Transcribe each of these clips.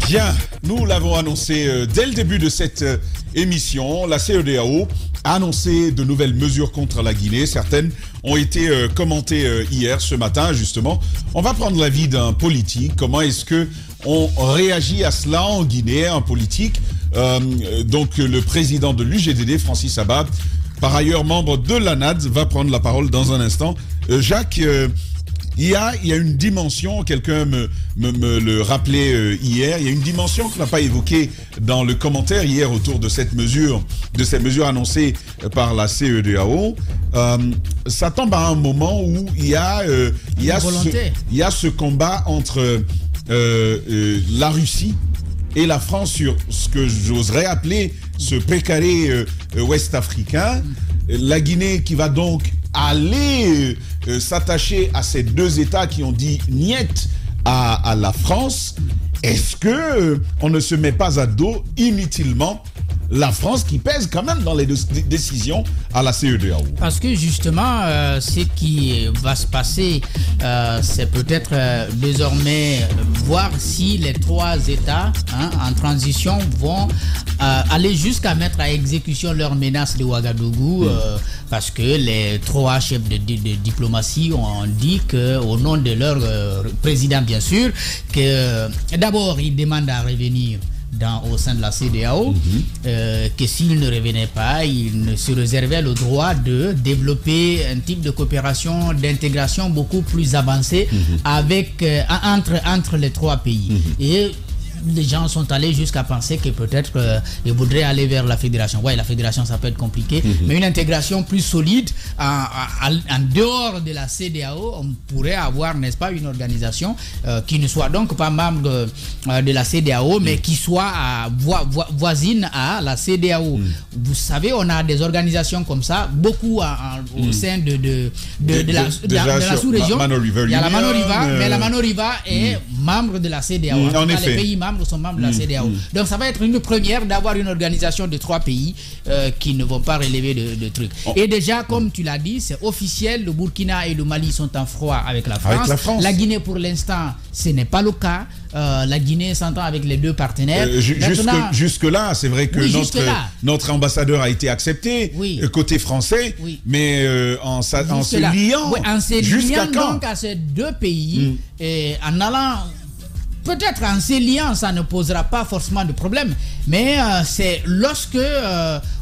Bien, nous l'avons annoncé dès le début de cette émission. La CEDEAO a annoncé de nouvelles mesures contre la Guinée. Certaines ont été commentées hier, ce matin, justement. On va prendre l'avis d'un politique. Comment est-ce qu'on réagit à cela en Guinée, un politique donc le président de l'UGDD, Francis Abad, par ailleurs membre de l'ANAD, va prendre la parole dans un instant. Jacques, il y a une dimension, quelqu'un me le rappelait hier, il y a une dimension qu'on n'a pas évoquée dans le commentaire hier autour de cette mesure, annoncée par la CEDEAO. Ça tombe à un moment où il y a ce combat entre la Russie et la France sur ce que j'oserais appeler ce précaré ouest-africain. La Guinée qui va donc aller s'attacher à ces deux États qui ont dit niet à la France. Est-ce que on ne se met pas à dos inutilement la France qui pèse quand même dans les décisions à la CEDEAO? Parce que justement, ce qui va se passer, c'est peut-être désormais voir si les trois États en transition vont aller jusqu'à mettre à exécution leurs menaces de Ouagadougou, parce que les trois chefs de diplomatie ont dit qu'au nom de leur président, bien sûr, que d'abord ils demandent à revenir au sein de la CEDEAO, que s'il ne revenait pas, il se réservait le droit de développer un type de coopération, d'intégration beaucoup plus avancée entre les trois pays. Et les gens sont allés jusqu'à penser que peut-être ils voudraient aller vers la fédération. Ouais, la fédération, ça peut être compliqué, mais une intégration plus solide en dehors de la CEDEAO, on pourrait avoir, n'est-ce pas, une organisation qui ne soit donc pas membre de la CEDEAO, mais qui soit voisine à la CEDEAO. Vous savez, on a des organisations comme ça, beaucoup au sein de la sous-région. Il y a la Manoriva, mais la Manoriva est membre de la CEDEAO. En effet. Les pays membres sont membres de la CEDEAO. Donc ça va être une première d'avoir une organisation de trois pays qui ne vont pas relever de trucs. Et déjà, comme tu l'as dit, c'est officiel, le Burkina et le Mali sont en froid avec la France. La Guinée, pour l'instant, ce n'est pas le cas. La Guinée s'entend avec les deux partenaires. Jusque-là, c'est vrai que notre ambassadeur a été accepté côté français, mais en se liant, jusqu'à quand? Donc à ces deux pays, et en allant... Peut-être en ces liens, ça ne posera pas forcément de problème, mais c'est lorsque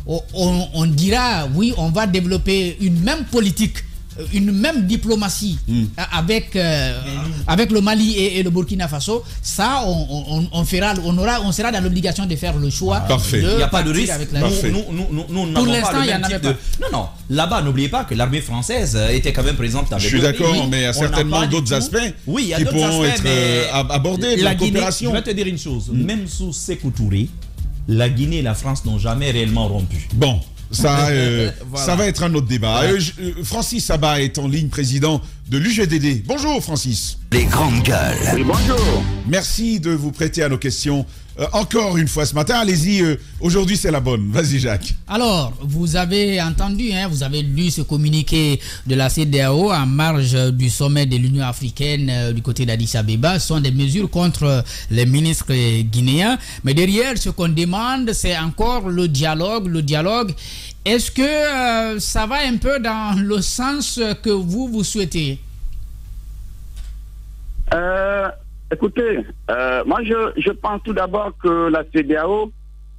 on dira, oui, on va développer une même politique, une même diplomatie avec le Mali et le Burkina Faso, ça, on sera dans l'obligation de faire le choix. Parfait. Il n'y a pas de risque. Avec la nous pour l'instant, il n'y en avait pas. Non. Là-bas, n'oubliez pas que l'armée française était quand même présente avec. Je suis d'accord, mais il y a certainement d'autres aspects qui pourront être abordés de la coopération. Je vais te dire une chose. Même sous Sékou Touré, la Guinée et la France n'ont jamais réellement rompu. Bon. Ça va être un autre débat. Francis Abad est en ligne, président de l'UGDD. Bonjour Francis. Les grandes gueules. Oui, bonjour. Merci de vous prêter à nos questions encore une fois ce matin. Allez-y, aujourd'hui c'est la bonne. Vas-y Jacques. Alors, vous avez entendu, vous avez lu ce communiqué de la CEDEAO en marge du sommet de l'Union africaine du côté d'Addis Abeba. Ce sont des mesures contre les ministres guinéens. Mais derrière, ce qu'on demande, c'est encore le dialogue. Le dialogue, est-ce que ça va un peu dans le sens que vous souhaitez? Écoutez, moi je pense tout d'abord que la CEDEAO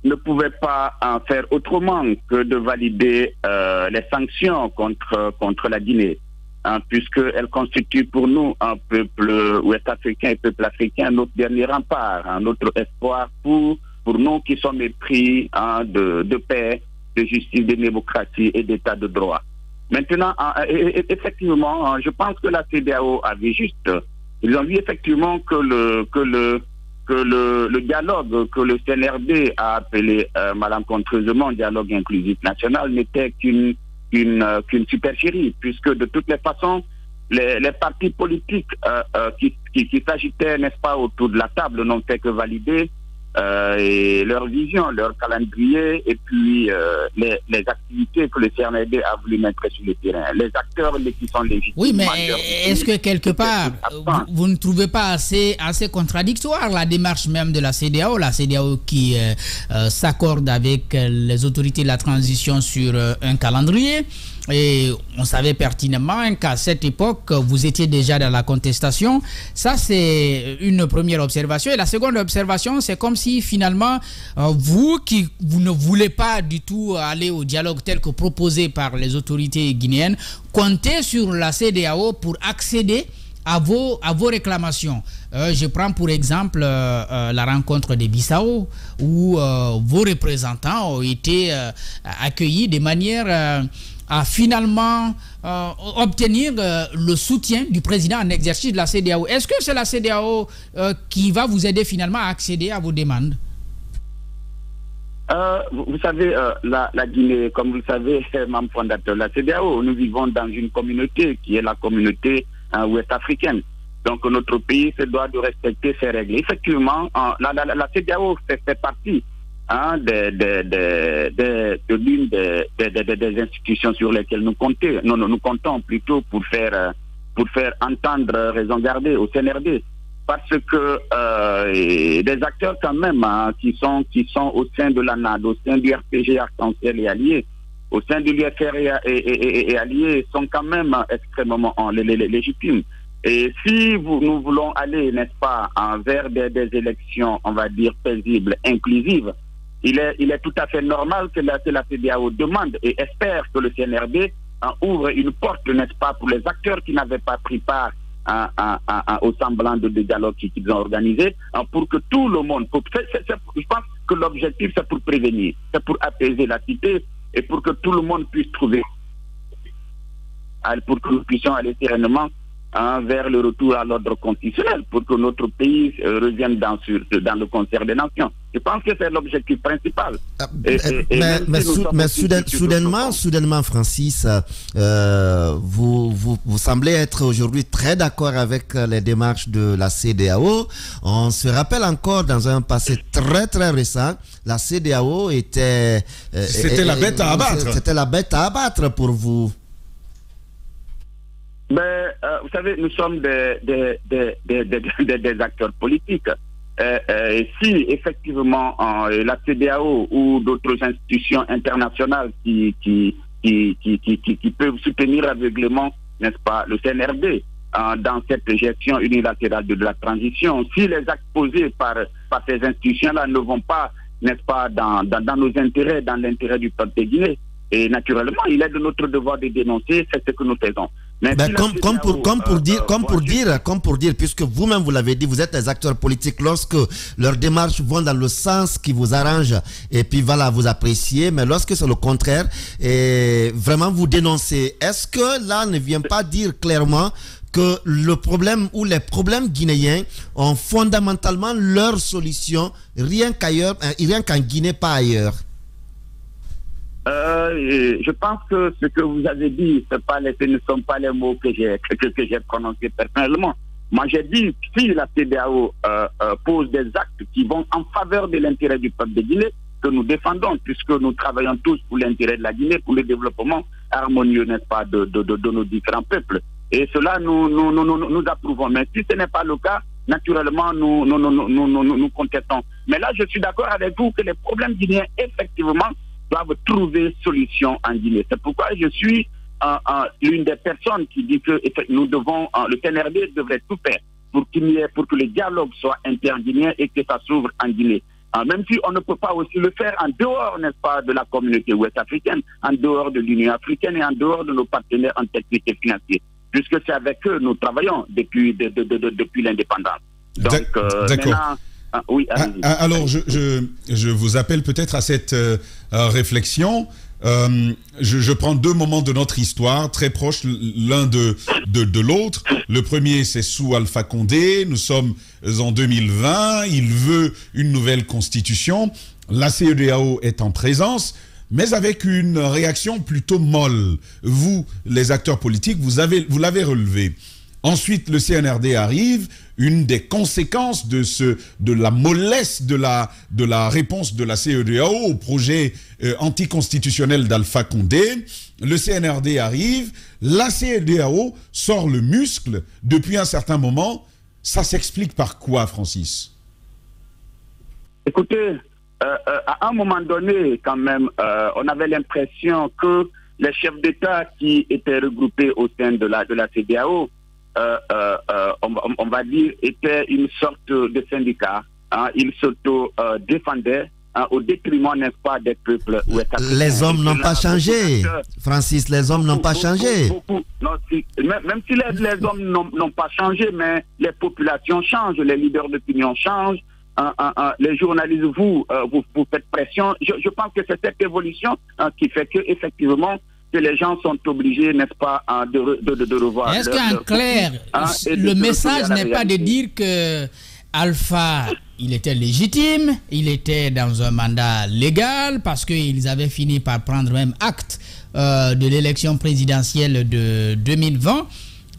ne pouvait pas en faire autrement que de valider les sanctions contre la Guinée, puisqu'elle constitue pour nous, un peuple ouest-africain et peuple africain, notre dernier rempart, notre espoir pour nous qui sommes épris de paix, de justice, de démocratie et d'état de droit. Maintenant, effectivement, je pense que la CEDEAO avait juste. Ils ont vu effectivement que le dialogue que le CNRD a appelé malencontreusement dialogue inclusif national n'était qu'une supercherie, puisque de toutes les façons, les partis politiques qui s'agitaient, n'est-ce pas, autour de la table n'ont fait que valider et leur vision, leur calendrier et puis les activités que le CNRD a voulu mettre sur le terrain. Les acteurs qui sont légitimes. Oui, mais est-ce que quelque part, vous ne trouvez pas assez contradictoire la démarche même de la CEDEAO qui s'accorde avec les autorités de la transition sur un calendrier? Et on savait pertinemment qu'à cette époque, vous étiez déjà dans la contestation. Ça, c'est une première observation. Et la seconde observation, c'est comme si finalement, vous ne voulez pas du tout aller au dialogue tel que proposé par les autorités guinéennes, comptez sur la CEDEAO pour accéder à vos réclamations. Je prends pour exemple la rencontre de Bissau, où vos représentants ont été accueillis de manière à finalement obtenir le soutien du président en exercice de la CEDEAO. Est-ce que c'est la CEDEAO qui va vous aider finalement à accéder à vos demandes? Vous savez, la Guinée, comme vous le savez, est membre fondateur de la CEDEAO. Nous vivons dans une communauté qui est la communauté ouest-africaine. Donc notre pays se doit de respecter ses règles. Effectivement, la CEDEAO fait partie de l'une des institutions sur lesquelles nous comptons plutôt pour faire entendre raison garder au CNRD, parce que des acteurs quand même qui sont au sein de l'ANAD, au sein du RPG Arc-en-Ciel et alliés, au sein de l'UFR et alliés, sont quand même extrêmement légitimes. Et si nous voulons aller, n'est-ce pas, vers des élections, on va dire, paisibles, inclusives, il est tout à fait normal que la CEDEAO demande et espère que le CNRD ouvre une porte, n'est-ce pas, pour les acteurs qui n'avaient pas pris part au semblant de dialogue qu'ils ont organisé, pour que tout le monde... je pense que l'objectif, c'est pour prévenir, c'est pour apaiser la cité et pour que tout le monde puisse trouver... pour que nous puissions aller sereinement vers le retour à l'ordre constitutionnel, pour que notre pays revienne dans le concert des nations. Je pense que c'est l'objectif principal. Mais soudainement, Francis, vous semblez être aujourd'hui très d'accord avec les démarches de la CEDEAO. On se rappelle encore, dans un passé très très récent, la CEDEAO était... C'était la bête à abattre. C'était la bête à abattre pour vous. Mais vous savez, nous sommes des acteurs politiques. Et si effectivement la CEDEAO ou d'autres institutions internationales qui peuvent soutenir aveuglément, n'est-ce pas, le CNRD dans cette gestion unilatérale de la transition, si les actes posés par ces institutions-là ne vont pas, n'est-ce pas, dans nos intérêts, dans l'intérêt du peuple de Guinée, et naturellement, il est de notre devoir de dénoncer, c'est ce que nous faisons. Mais si comme pour dire, puisque vous-même vous l'avez dit, vous êtes des acteurs politiques, lorsque leurs démarches vont dans le sens qui vous arrange, et puis voilà, vous appréciez, mais lorsque c'est le contraire, et vraiment vous dénoncez, est-ce que là ne vient pas dire clairement que le problème ou les problèmes guinéens ont fondamentalement leur solution rien qu'en Guinée, pas ailleurs? Je pense que ce que vous avez dit, ce ne sont pas les mots que j'ai prononcés personnellement. Moi, j'ai dit, si la CEDEAO pose des actes qui vont en faveur de l'intérêt du peuple de Guinée, que nous défendons, puisque nous travaillons tous pour l'intérêt de la Guinée, pour le développement harmonieux, n'est-ce pas, de nos différents peuples. Et cela, nous approuvons. Mais si ce n'est pas le cas, naturellement, nous contestons. Mais là, je suis d'accord avec vous que les problèmes guinéens, effectivement, doivent trouver solution en Guinée. C'est pourquoi je suis l'une des personnes qui dit que nous devons, le CNRD devrait tout faire pour que le dialogue soit interguinéen et que ça s'ouvre en Guinée. Même si on ne peut pas aussi le faire en dehors, n'est-ce pas, de la communauté ouest-africaine, en dehors de l'Union africaine et en dehors de nos partenaires en technique et financiers, puisque c'est avec eux que nous travaillons depuis l'indépendance. Donc, maintenant... oui, alors, je vous appelle peut-être à cette réflexion. Je prends deux moments de notre histoire très proches l'un de l'autre. Le premier, c'est sous Alpha Condé. Nous sommes en 2020. Il veut une nouvelle constitution. La CEDEAO est en présence, mais avec une réaction plutôt molle. Vous, les acteurs politiques, vous l'avez relevé. Ensuite, le CNRD arrive. Une des conséquences de la mollesse de la réponse de la CEDEAO au projet anticonstitutionnel d'Alpha Condé, le CNRD arrive, la CEDEAO sort le muscle depuis un certain moment. Ça s'explique par quoi, Francis? Écoutez, à un moment donné, quand même, on avait l'impression que les chefs d'État qui étaient regroupés au sein de la CEDEAO, on va dire, étaient une sorte de syndicat. Hein. Ils s'auto-défendaient au détriment, n'est-ce pas, des peuples ouest-africains. Les hommes n'ont pas changé, Francis, les hommes n'ont pas changé. Non, même si les hommes n'ont pas changé, mais les populations changent, les leaders d'opinion changent. Les journalistes, vous faites pression. Je pense que c'est cette évolution qui fait que effectivement que les gens sont obligés, n'est-ce pas, de revoir. Est-ce qu'en clair, le message n'est pas de dire que Alpha, il était légitime, il était dans un mandat légal parce qu'ils avaient fini par prendre même acte de l'élection présidentielle de 2020.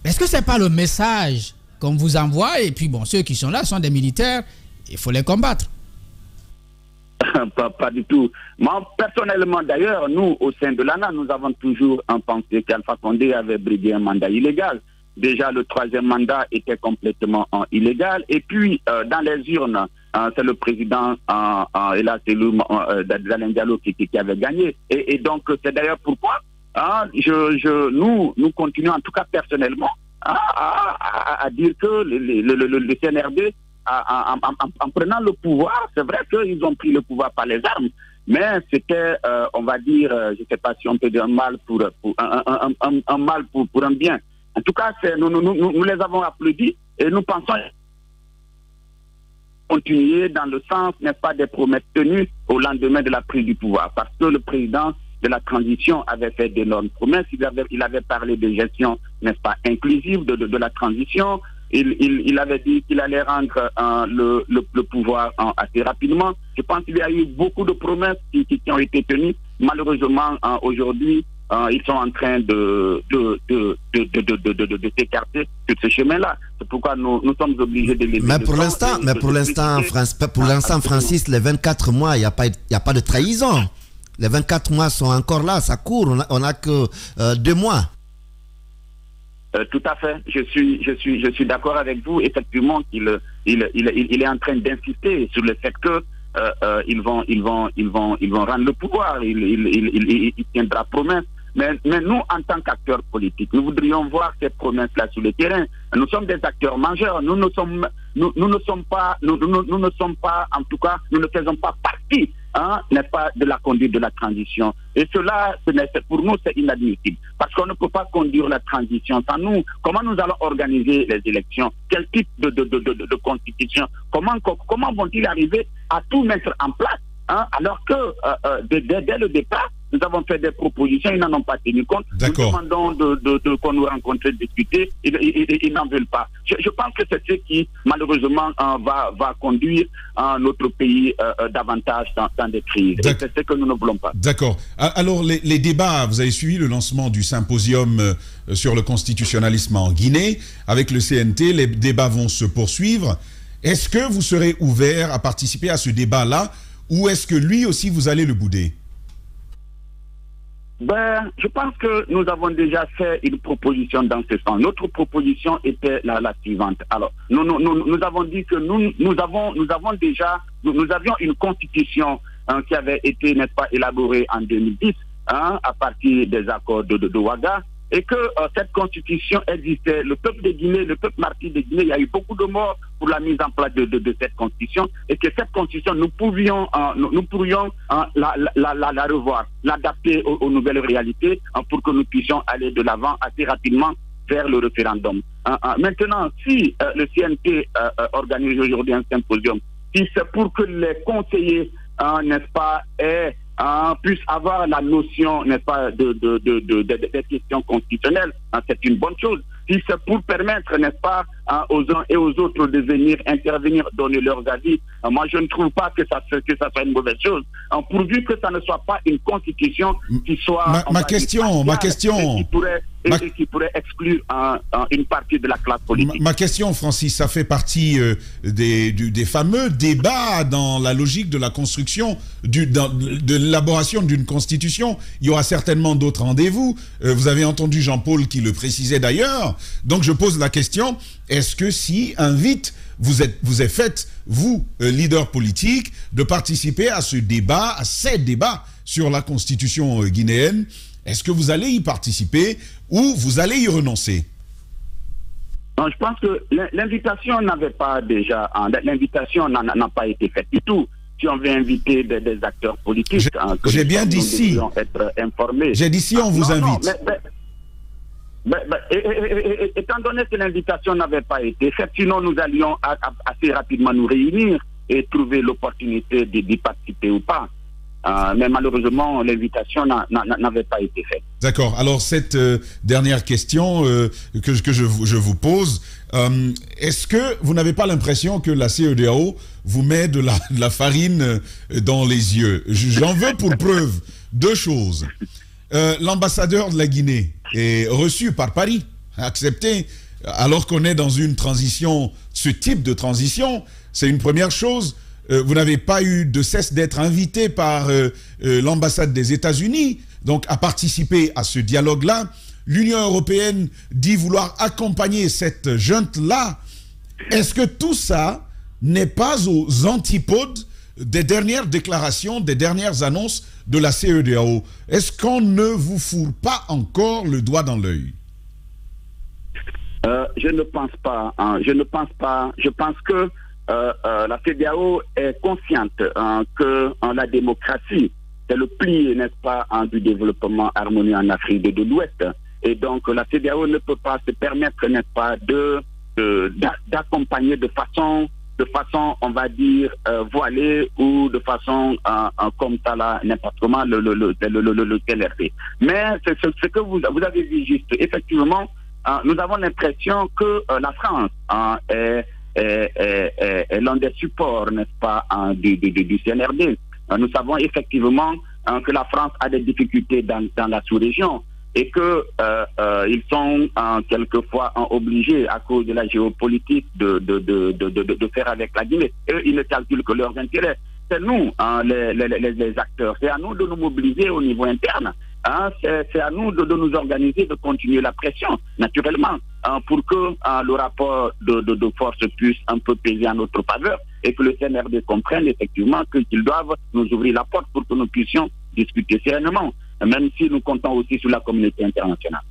Est-ce que c'est pas le message qu'on vous envoie? Et puis bon, ceux qui sont là sont des militaires. Il faut les combattre. Pas du tout. Moi, personnellement, d'ailleurs, nous, au sein de l'ANA, nous avons toujours pensé qu'Alpha Condé avait brigué un mandat illégal. Déjà, le 3e mandat était complètement illégal. Et puis, dans les urnes, c'est le président, et là, c'est Alain Diallo qui avait gagné. Et donc, c'est d'ailleurs pourquoi nous continuons, en tout cas personnellement, à dire que le CNRD, en prenant le pouvoir, c'est vrai qu'ils ont pris le pouvoir par les armes, mais c'était, on va dire, je ne sais pas si on peut dire un mal pour un bien. En tout cas, nous les avons applaudis et nous pensons continuer dans le sens, n'est-ce pas, des promesses tenues au lendemain de la prise du pouvoir, parce que le président de la transition avait fait d'énormes promesses. Il avait parlé de gestion, n'est-ce pas, inclusive de la transition. Il avait dit qu'il allait rendre le pouvoir assez rapidement. Je pense qu'il y a eu beaucoup de promesses qui ont été tenues. Malheureusement, aujourd'hui, ils sont en train de s'écarter sur ce chemin-là. C'est pourquoi nous sommes obligés de les... Mais pour l'instant, Francis, les 24 mois, il n'y a pas de trahison. Les 24 mois sont encore là, ça court. On n'a que 2 mois. Tout à fait. Je suis d'accord avec vous. Effectivement, il est en train d'insister sur le fait que ils vont rendre le pouvoir. Il tiendra promesse. Mais nous, en tant qu'acteurs politiques, nous voudrions voir ces promesses-là sur le terrain. Nous sommes des acteurs majeurs. Nous ne sommes pas, en tout cas, nous ne faisons pas partie, n'est-ce pas, de la conduite de la transition. Et cela, pour nous, c'est inadmissible. Parce qu'on ne peut pas conduire la transition sans nous. Comment nous allons organiser les élections? Quel type de constitution? Comment vont-ils arriver à tout mettre en place, alors que dès le départ, nous avons fait des propositions, ils n'en ont pas tenu compte. Nous demandons qu'on nous rencontre, discuter, ils n'en veulent pas. Je pense que c'est ce qui, malheureusement, va conduire notre pays davantage dans des crises. Et c'est ce que nous ne voulons pas. D'accord. Alors, les débats, vous avez suivi le lancement du symposium sur le constitutionnalisme en Guinée avec le CNT. Les débats vont se poursuivre. Est-ce que vous serez ouvert à participer à ce débat-là ou est-ce que lui aussi, vous allez le bouder? Je pense que nous avons déjà fait une proposition dans ce sens. Notre proposition était la suivante. Alors, nous avons dit que nous avions une constitution qui avait été, n'est-ce pas, élaborée en 2010, à partir des accords de Ouaga, et que cette constitution existait. Le peuple de Guinée, le peuple martyr de Guinée, il y a eu beaucoup de morts pour la mise en place de cette constitution, et que cette constitution, nous pourrions la revoir, l'adapter aux nouvelles réalités pour que nous puissions aller de l'avant assez rapidement vers le référendum. Maintenant, si le CNT organise aujourd'hui un symposium, si c'est pour que les conseillers, n'est-ce pas, puissent avoir la notion, n'est-ce pas, des questions constitutionnelles, c'est une bonne chose. Si c'est pour permettre, n'est-ce pas, aux uns et aux autres de venir intervenir, donner leurs avis, moi je ne trouve pas que ça soit une mauvaise chose. Pourvu que ça ne soit pas une constitution qui soit... Ma question. et qui pourrait exclure une partie de la classe politique. Ma question, Francis, ça fait partie des fameux débats dans la logique de la construction, de l'élaboration d'une constitution. Il y aura certainement d'autres rendez-vous. Vous avez entendu Jean-Paul qui le précisait d'ailleurs. Donc je pose la question, est-ce que si invite vous êtes fait, vous, leader politique, de participer à ce débat, à ces débats sur la constitution guinéenne, est-ce que vous allez y participer ou vous allez y renoncer? Non, je pense que l'invitation n'avait pas déjà, l'invitation n'a pas été faite du tout. Si on veut inviter des acteurs politiques, j'ai bien dit si. Être informés. J'ai dit si on vous invite. Étant donné que l'invitation n'avait pas été faite, sinon nous allions assez rapidement nous réunir et trouver l'opportunité d'y participer ou pas. Mais malheureusement, l'invitation n'avait pas été faite. D'accord. Alors, cette dernière question que je vous pose, est-ce que vous n'avez pas l'impression que la CEDEAO vous met de la farine dans les yeux? J'en veux pour preuve deux choses. L'ambassadeur de la Guinée est reçu par Paris, accepté, alors qu'on est dans une transition, ce type de transition, c'est une première chose. Vous n'avez pas eu de cesse d'être invité par l'ambassade des États-Unis, donc à participer à ce dialogue-là. L'Union européenne dit vouloir accompagner cette junte-là. Est-ce que tout ça n'est pas aux antipodes des dernières déclarations, des dernières annonces de la CEDEAO? Est-ce qu'on ne vous fourre pas encore le doigt dans l'œil? Je ne pense pas. Je ne pense pas. Je pense que la CEDEAO est consciente que la démocratie, c'est le pilier, n'est-ce pas, du développement harmonieux en Afrique de l'Ouest. Et donc, la CEDEAO ne peut pas se permettre, n'est-ce pas, d'accompagner de façon, on va dire, voilée ou de façon comme ça, là, n'importe comment, le TLRP. Mais ce que vous avez dit juste, effectivement, nous avons l'impression que la France est l'un des supports, n'est-ce pas, du CNRD. Nous savons effectivement que la France a des difficultés dans la sous-région et que ils sont quelquefois obligés, à cause de la géopolitique, de faire avec la Guinée. Eux, ils ne calculent que leurs intérêts. C'est nous, les acteurs. C'est à nous de nous mobiliser au niveau interne. C'est à nous de nous organiser, de continuer la pression, naturellement, pour que le rapport de force puisse un peu peser en notre faveur et que le CNRD comprenne effectivement qu'ils doivent nous ouvrir la porte pour que nous puissions discuter sereinement, même si nous comptons aussi sur la communauté internationale.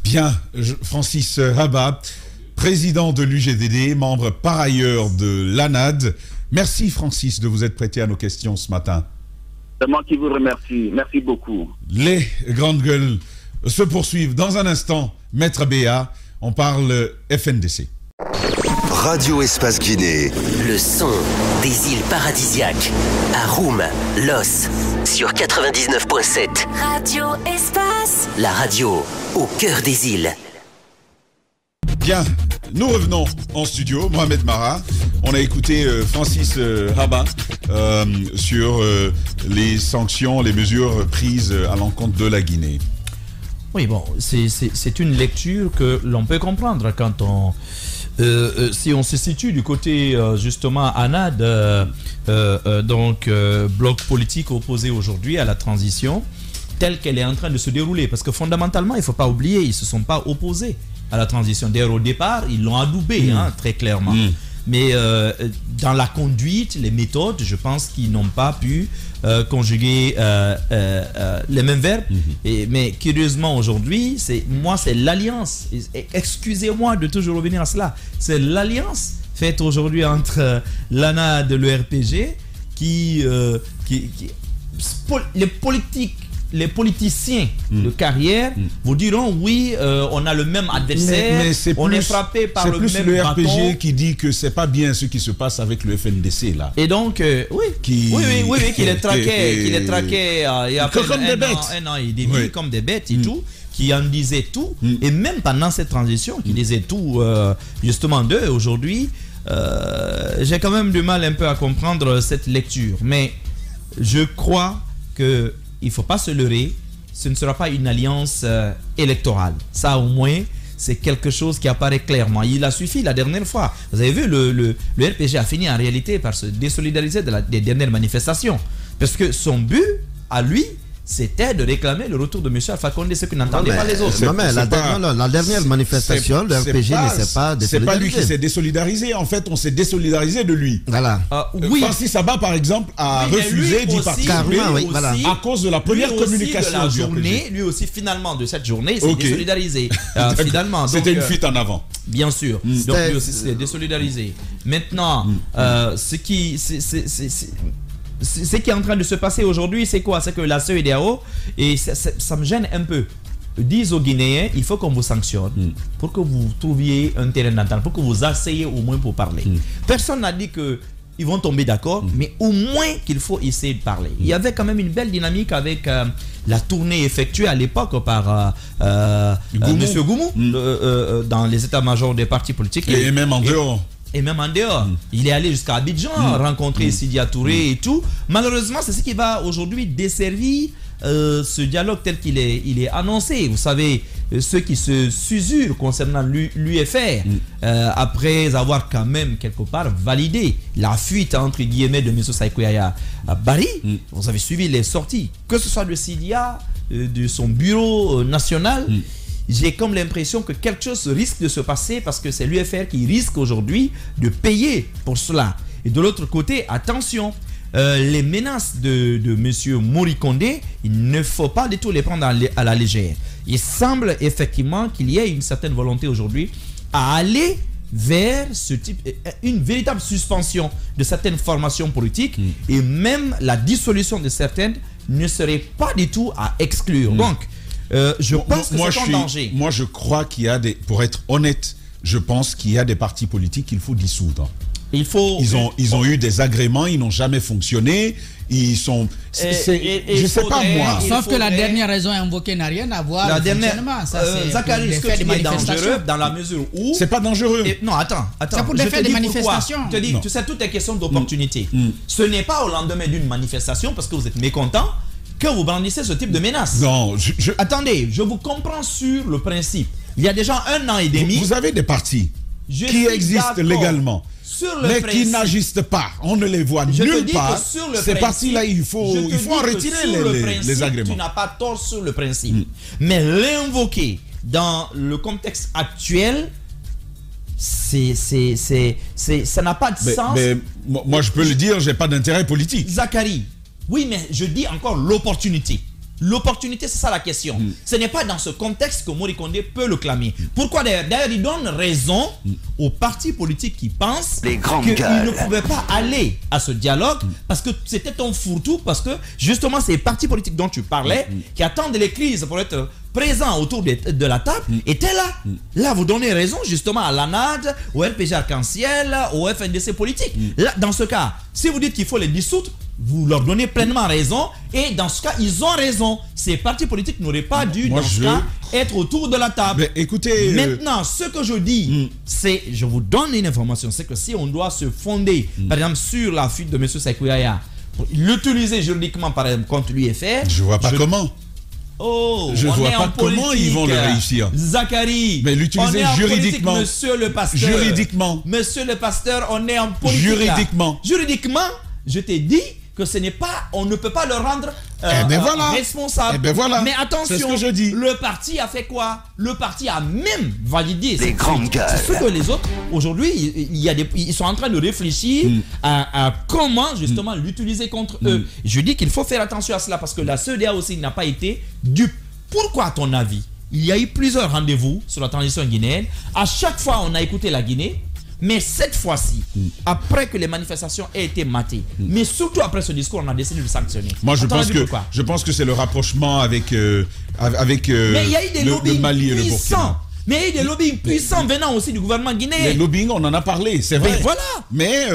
Bien, Francis Haba, président de l'UGDD, membre par ailleurs de l'ANAD. Merci Francis de vous être prêté à nos questions ce matin. C'est moi qui vous remercie. Merci beaucoup. Les grandes gueules se poursuivent dans un instant. Maître Béa, on parle FNDC. Radio Espace Guinée. Le son des îles paradisiaques. À Roum, Los, sur 99.7. Radio Espace. La radio au cœur des îles. Bien, nous revenons en studio. Mohamed Mara. On a écouté Francis Haba sur les sanctions, les mesures prises à l'encontre de la Guinée. Oui, bon, c'est une lecture que l'on peut comprendre quand on... si on se situe du côté justement ANAD, donc bloc politique opposé aujourd'hui à la transition, telle qu'elle est en train de se dérouler. Parce que fondamentalement, il ne faut pas oublier, ils ne se sont pas opposés à la transition. D'ailleurs, au départ, ils l'ont adoubé, très clairement. Mais dans la conduite, les méthodes, je pense qu'ils n'ont pas pu conjuguer les mêmes verbes. Mais curieusement, aujourd'hui, c'est l'alliance. Excusez-moi de toujours revenir à cela. C'est l'alliance faite aujourd'hui entre l'ANAD et le RPG les politiciens de carrière vous diront oui, on a le même adversaire, mais on est frappé par le même bâton. C'est plus le RPG qui dit que c'est pas bien ce qui se passe avec le FNDC là. Et donc qu'il les traquait, il y a comme des bêtes. Un an et demi, comme des bêtes et tout, qui en disaient tout, et même pendant cette transition, qui disaient tout justement d'eux aujourd'hui. J'ai quand même du mal un peu à comprendre cette lecture, mais je crois que il ne faut pas se leurrer. ce ne sera pas une alliance électorale. Ça, au moins, c'est quelque chose qui apparaît clairement. Il a suffi la dernière fois. Vous avez vu, le RPG a fini en réalité par se désolidariser des dernières manifestations. Parce que son but, à lui, c'était de réclamer le retour de M. Alpha Condé, ce que n'entendaient pas les autres. Non, mais la dernière manifestation, le RPG ne s'est pas désolidariser. C'est pas lui qui s'est désolidarisé. En fait, on s'est désolidarisé de lui. Voilà. Oui. Francis Saba, par exemple, a refusé d'y participer à cause de la première communication du RPG. Lui aussi, finalement, de cette journée, il s'est désolidarisé. Finalement. C'était une fuite en avant. Bien sûr. Donc, lui aussi s'est désolidarisé. Maintenant, ce qui est en train de se passer aujourd'hui, c'est quoi? C'est que la CEDEAO, et ça me gêne un peu, disent aux Guinéens, il faut qu'on vous sanctionne pour que vous trouviez un terrain d'entente, pour que vous asseyez au moins pour parler. Personne n'a dit qu'ils vont tomber d'accord, mais au moins qu'il faut essayer de parler. Il y avait quand même une belle dynamique avec la tournée effectuée à l'époque par M. Goumou dans les états-majors des partis politiques. Et même en dehors. Et même en dehors. Il est allé jusqu'à Abidjan, rencontrer Sidia Touré et tout. Malheureusement, c'est ce qui va aujourd'hui desservir ce dialogue tel qu'il est annoncé. Vous savez, ceux qui se susurrent concernant l'UFR, après avoir quand même quelque part validé la fuite entre guillemets de M. Saïkouyaya à Bari, vous avez suivi les sorties, que ce soit de Sidia, de son bureau national. J'ai comme l'impression que quelque chose risque de se passer parce que c'est l'UFR qui risque aujourd'hui de payer pour cela. Et de l'autre côté, attention, les menaces de M. Mori Condé, il ne faut pas du tout les prendre à la légère. Il semble effectivement qu'il y ait une certaine volonté aujourd'hui à aller vers ce type, une véritable suspension de certaines formations politiques et même la dissolution de certaines ne serait pas du tout à exclure. Donc, je pense que c'est en danger. Moi, je crois qu'il y a des... Pour être honnête, je pense qu'il y a des partis politiques qu'il faut dissoudre. Ils ont eu des agréments, ils n'ont jamais fonctionné. Ils sont... je sais pas moi. Sauf que la dernière raison invoquée n'a rien à voir avec le fonctionnement. Zachary, est-ce que tu es dangereux dans la mesure où... C'est pas dangereux. Non, attends. C'est pour défaire des manifestations. Je te dis, tu sais, tout est question d'opportunité. Ce n'est pas au lendemain d'une manifestation, parce que vous êtes mécontent, que vous brandissez ce type de menace. Non, Attendez, je vous comprends sur le principe. Il y a déjà 1 an et demi... Vous avez des partis qui existent légalement, mais qui n'agissent pas. On ne les voit nulle part. Ces partis-là, il faut en retirer les agréments. Tu n'as pas tort sur le principe. Mais l'invoquer dans le contexte actuel, ça n'a pas de sens. Mais moi, je peux le dire, j'ai pas d'intérêt politique. Zachary, oui, mais je dis encore l'opportunité. L'opportunité, c'est ça la question. Ce n'est pas dans ce contexte que Mori Condé peut le clamer. Pourquoi d'ailleurs, il donne raison aux partis politiques qui pensent qu'ils ne pouvaient pas aller à ce dialogue parce que c'était un fourre-tout, parce que justement ces partis politiques dont tu parlais, qui attendent les crises pour être présents autour de la table, étaient là. Là, vous donnez raison justement à l'ANAD, au RPG Arc-en-Ciel, au FNDC politique. Là, dans ce cas, si vous dites qu'il faut les dissoudre, vous leur donnez pleinement raison, et dans ce cas, ils ont raison. Ces partis politiques n'auraient pas dû, dans ce cas, être autour de la table. Mais écoutez... Maintenant, ce que je dis, c'est, je vous donne une information, c'est que si on doit se fonder, par exemple, sur la fuite de M. Saïkouyaya, pour l'utiliser juridiquement, par exemple, contre l'UFR... Je vois pas comment. Je vois pas comment ils vont le réussir. Zachary, mais l'utiliser juridiquement. Monsieur le pasteur. Juridiquement. Monsieur le pasteur, on est en politique. Juridiquement. Juridiquement, je t'ai dit que ce n'est pas, on ne peut pas le rendre responsable. Mais attention, c'est ce que je dis. Le parti a fait quoi? Le parti a même validé. Des grandes gueules. C'est ce que les autres, aujourd'hui, ils sont en train de réfléchir à comment justement l'utiliser contre eux. Je dis qu'il faut faire attention à cela parce que la CEDEAO aussi n'a pas été dupe. Pourquoi, à ton avis? Il y a eu plusieurs rendez-vous sur la transition guinéenne. À chaque fois, on a écouté la Guinée. Mais cette fois-ci, après que les manifestations aient été matées, mais surtout après ce discours, on a décidé de sanctionner. Moi, je pense que c'est le rapprochement avec le Mali et le Burkina. Mais il y a eu des lobbying puissants venant aussi du gouvernement guinéen. Les lobbying, on en a parlé, c'est vrai. Mais voilà. Mais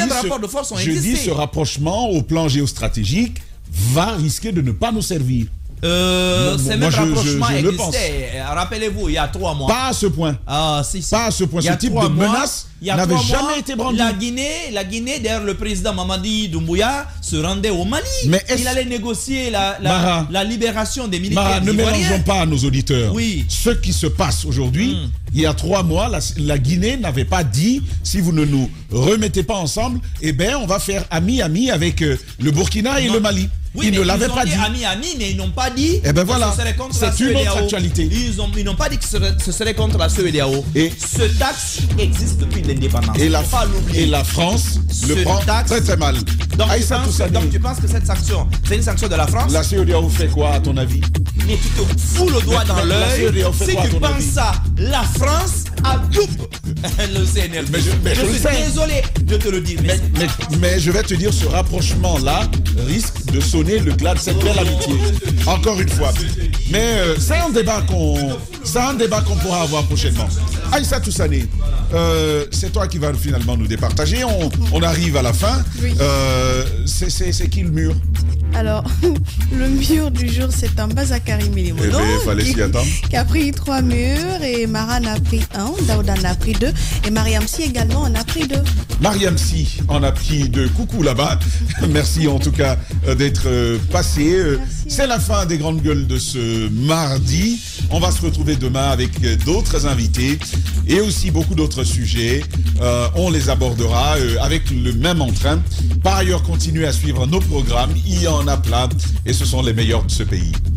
rapports de force ont existé. Je dis ce rapprochement au plan géostratégique va risquer de ne pas nous servir. C'est même rapprochement existait. Rappelez-vous, il y a 3 mois. Pas à ce point. Si. Pas à ce point. Ce type de menace il y a n'avait 3 mois, jamais été brandi. La Guinée, d'ailleurs, le président Mamadi Doumbouya se rendait au Mali. Mais il allait négocier la libération des militaires. Mara, ne mélangeons pas nos auditeurs. Oui. Ce qui se passe aujourd'hui, il y a 3 mois, la Guinée n'avait pas dit, si vous ne nous remettez pas ensemble, eh bien, on va faire ami avec le Burkina et le Mali. Oui, ils ne l'avaient pas dit. Ami, mais ils n'ont pas dit que ce serait contre la c'est une autre CEDEAO. actualité. Ils n'ont pas dit que ce serait contre la CEDEAO. Et ce taxe existe depuis l'indépendance. Et la France le prend très très mal. Donc tu penses que cette sanction, c'est une sanction de la France? La CEDEAO fait quoi à ton avis? Mais tu te fous le doigt dans l'œil. Si tu penses ça, la France adopte le CNRD. Mais je suis désolé de te le dire. Mais je vais te dire, ce rapprochement-là risque de sonner le glas de cette belle amitié. Encore une fois. Mais c'est un débat qu'on pourra avoir prochainement. Aïssa Toussané, c'est toi qui vas finalement nous départager. On arrive à la fin. Oui. C'est qui le mur? Alors, le mur du jour, c'est un Bazakari Milimono qui a pris 3 murs et Mara en a pris 1, Daouda en a pris 2 et Mariam Si également en a pris 2. Mariam Si en a pris 2. Coucou là-bas. Merci en tout cas d'être passé. C'est la fin des grandes gueules de ce mardi. On va se retrouver demain avec d'autres invités et aussi beaucoup d'autres sujets. On les abordera avec le même entrain. Par ailleurs, continuez à suivre nos programmes. Il y en a plein et ce sont les meilleurs de ce pays.